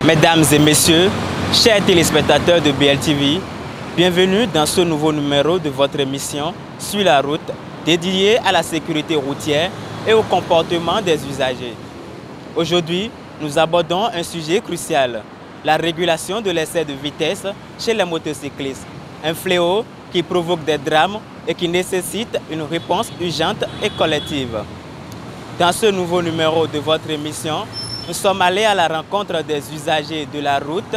Mesdames et messieurs, chers téléspectateurs de BLTV, bienvenue dans ce nouveau numéro de votre émission Sur la route, dédiée à la sécurité routière et au comportement des usagers. Aujourd'hui, nous abordons un sujet crucial, la régulation de l'excès de vitesse chez les motocyclistes. Un fléau qui provoque des drames et qui nécessite une réponse urgente et collective. Dans ce nouveau numéro de votre émission, nous sommes allés à la rencontre des usagers de la route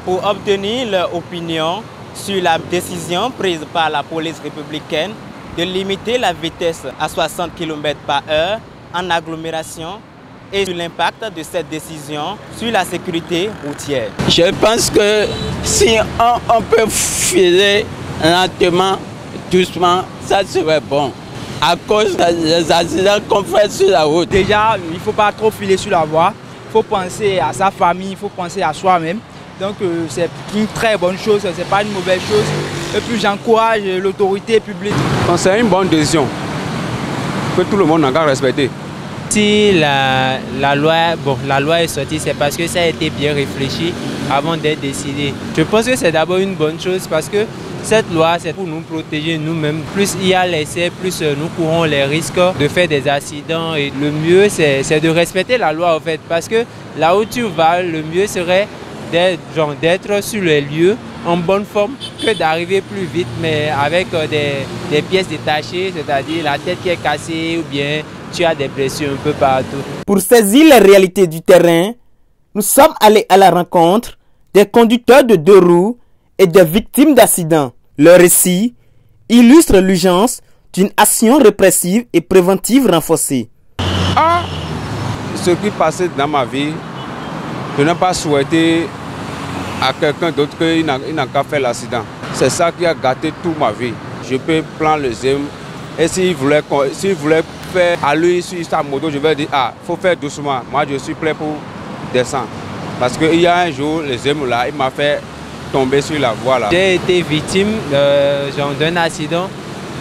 pour obtenir leur opinion sur la décision prise par la police républicaine de limiter la vitesse à 60 km/h en agglomération et sur l'impact de cette décision sur la sécurité routière. Je pense que si on peut filer lentement, doucement, ça serait bon. À cause des accidents qu'on fait sur la route. Déjà, il ne faut pas trop filer sur la voie. Il faut penser à sa famille, il faut penser à soi-même. Donc c'est une très bonne chose, ce n'est pas une mauvaise chose. Et puis j'encourage l'autorité publique. C'est une bonne décision que tout le monde n'a qu'à respecter. Si la loi est sortie, c'est parce que ça a été bien réfléchi avant d'être décidé. Je pense que c'est d'abord une bonne chose parce que cette loi, c'est pour nous protéger nous-mêmes. Plus il y a l'essai, plus nous courons les risques de faire des accidents. Et le mieux, c'est de respecter la loi en fait. Parce que là où tu vas, le mieux serait d'être sur les lieux en bonne forme que d'arriver plus vite, mais avec des pièces détachées, c'est-à-dire la tête qui est cassée ou bien tu as des blessures un peu partout. Pour saisir les réalités du terrain, nous sommes allés à la rencontre des conducteurs de deux roues et des victimes d'accidents. Leur récit illustre l'urgence d'une action répressive et préventive renforcée. Ce qui passait dans ma vie, je n'ai pas souhaité à quelqu'un d'autre qu'il n'a qu'à faire l'accident. C'est ça qui a gâté toute ma vie. Je peux prendre le zème et s'il voulait faire à lui sur sa moto, je vais dire il faut faire doucement. Moi je suis prêt pour descendre. Parce qu'il y a un jour, le zème là, il m'a fait tomber sur la voie là. J'ai été victime d'un accident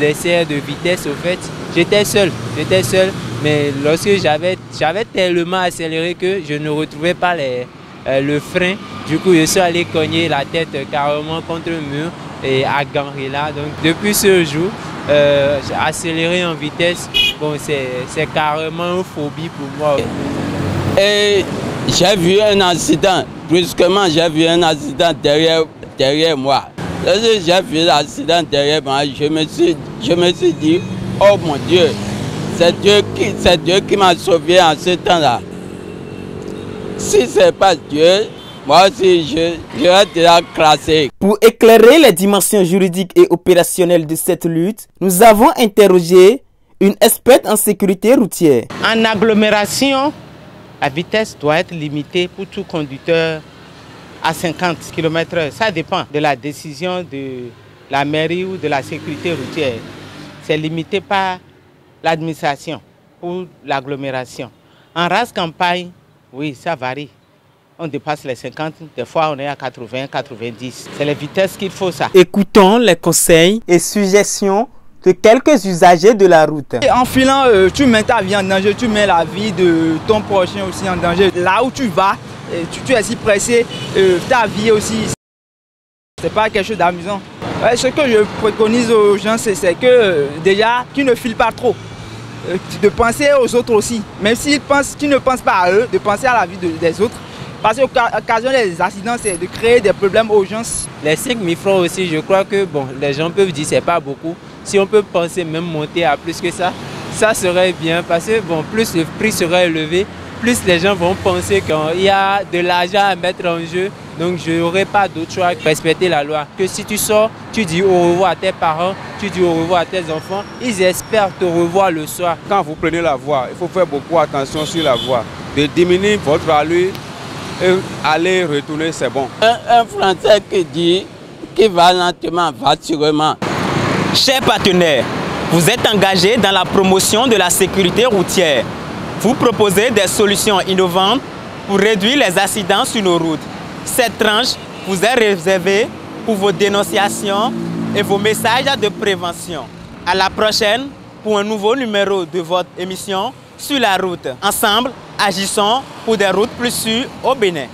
d'excès de vitesse au fait. J'étais seul, mais lorsque j'avais tellement accéléré que je ne retrouvais pas le frein. Du coup, je suis allé cogner la tête carrément contre le mur et à Ganrila. Donc depuis ce jour, accélérer en vitesse, bon, c'est carrément une phobie pour moi. Et j'ai vu un accident, brusquement j'ai vu un accident derrière moi. Lorsque j'ai vu l'accident derrière moi, je me suis dit, oh mon Dieu, c'est Dieu qui m'a sauvé en ce temps-là. Si ce n'est pas Dieu, moi aussi je vais déjà classé. Pour éclairer les dimensions juridiques et opérationnelles de cette lutte, nous avons interrogé une experte en sécurité routière. En agglomération, la vitesse doit être limitée pour tout conducteur à 50 km/h. Ça dépend de la décision de la mairie ou de la sécurité routière. C'est limité par l'administration pour l'agglomération. En race campagne, oui, ça varie. On dépasse les 50, des fois on est à 80, 90. C'est les vitesses qu'il faut ça. Écoutons les conseils et suggestions de quelques usagers de la route. En filant, tu mets ta vie en danger, tu mets la vie de ton prochain aussi en danger. Là où tu vas, tu es si pressé, ta vie aussi, c'est pas quelque chose d'amusant. Ce que je préconise aux gens, c'est que déjà, qu'ils ne filent pas trop. De penser aux autres aussi. Même s'ils ne pensent pas à eux, de penser à la vie des autres. Parce que l'occasion des accidents, c'est de créer des problèmes aux gens. Les 5 000 francs aussi, je crois que bon, les gens peuvent dire que ce n'est pas beaucoup. Si on peut penser même monter à plus que ça, ça serait bien. Parce que bon, plus le prix sera élevé, plus les gens vont penser qu'il y a de l'argent à mettre en jeu. Donc je n'aurai pas d'autre choix que respecter la loi. Que si tu sors, tu dis au revoir à tes parents, tu dis au revoir à tes enfants, ils espèrent te revoir le soir. Quand vous prenez la voie, il faut faire beaucoup attention sur la voie. De diminuer votre allure et aller retourner, c'est bon. Un Français qui dit qu'il va lentement, va sûrement. Chers partenaires, vous êtes engagés dans la promotion de la sécurité routière. Vous proposez des solutions innovantes pour réduire les accidents sur nos routes. Cette tranche vous est réservée pour vos dénonciations et vos messages de prévention. À la prochaine pour un nouveau numéro de votre émission Sur la route. Ensemble, agissons pour des routes plus sûres au Bénin.